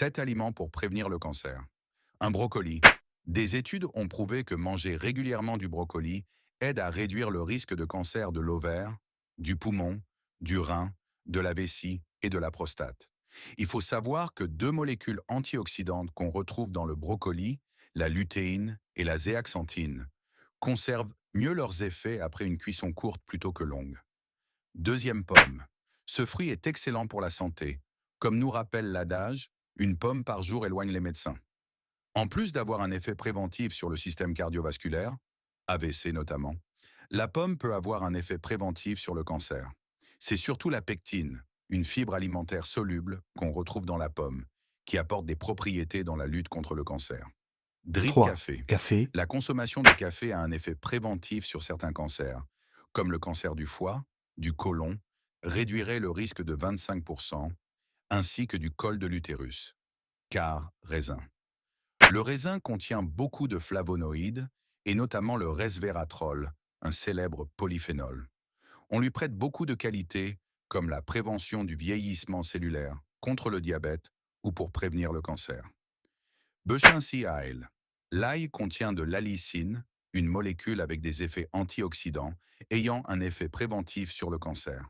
7 aliments pour prévenir le cancer. Un brocoli. Des études ont prouvé que manger régulièrement du brocoli aide à réduire le risque de cancer de l'ovaire, du poumon, du rein, de la vessie et de la prostate. Il faut savoir que deux molécules antioxydantes qu'on retrouve dans le brocoli, la lutéine et la zéaxanthine, conservent mieux leurs effets après une cuisson courte plutôt que longue. Deuxième pomme. Ce fruit est excellent pour la santé. Comme nous rappelle l'adage, une pomme par jour éloigne les médecins. En plus d'avoir un effet préventif sur le système cardiovasculaire, AVC notamment, la pomme peut avoir un effet préventif sur le cancer. C'est surtout la pectine, une fibre alimentaire soluble qu'on retrouve dans la pomme, qui apporte des propriétés dans la lutte contre le cancer. Drip 3. café. Café. La consommation de café a un effet préventif sur certains cancers, comme le cancer du foie, du côlon, réduirait le risque de 25%, ainsi que du col de l'utérus. Car raisin. Le raisin contient beaucoup de flavonoïdes, et notamment le resveratrol, un célèbre polyphénol. On lui prête beaucoup de qualités, comme la prévention du vieillissement cellulaire, contre le diabète ou pour prévenir le cancer. Bushensea Ile. L'ail contient de l'allicine, une molécule avec des effets antioxydants ayant un effet préventif sur le cancer.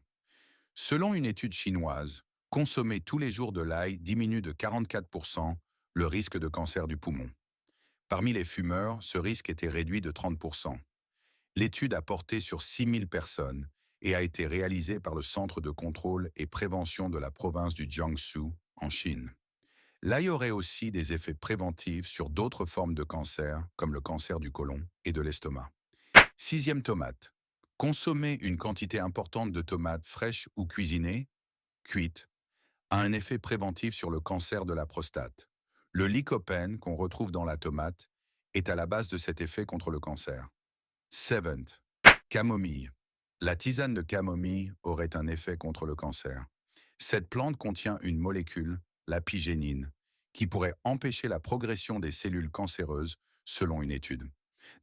Selon une étude chinoise, consommer tous les jours de l'ail diminue de 44% le risque de cancer du poumon. Parmi les fumeurs, ce risque était réduit de 30%. L'étude a porté sur 6000 personnes et a été réalisée par le Centre de contrôle et prévention de la province du Jiangsu, en Chine. L'ail aurait aussi des effets préventifs sur d'autres formes de cancer, comme le cancer du côlon et de l'estomac. Sixième tomate. Consommer une quantité importante de tomates fraîches ou cuisinées, cuites, a un effet préventif sur le cancer de la prostate. Le lycopène qu'on retrouve dans la tomate est à la base de cet effet contre le cancer. Seventh. Camomille. La tisane de camomille aurait un effet contre le cancer. Cette plante contient une molécule, l'apigénine, qui pourrait empêcher la progression des cellules cancéreuses, selon une étude.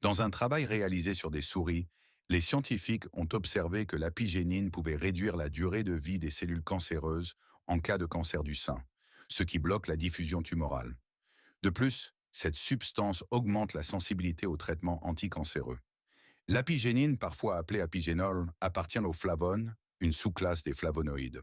Dans un travail réalisé sur des souris, les scientifiques ont observé que l'apigénine pouvait réduire la durée de vie des cellules cancéreuses en cas de cancer du sein, ce qui bloque la diffusion tumorale. De plus, cette substance augmente la sensibilité aux traitements anticancéreux. L'apigénine, parfois appelée apigénol, appartient aux flavones, une sous-classe des flavonoïdes.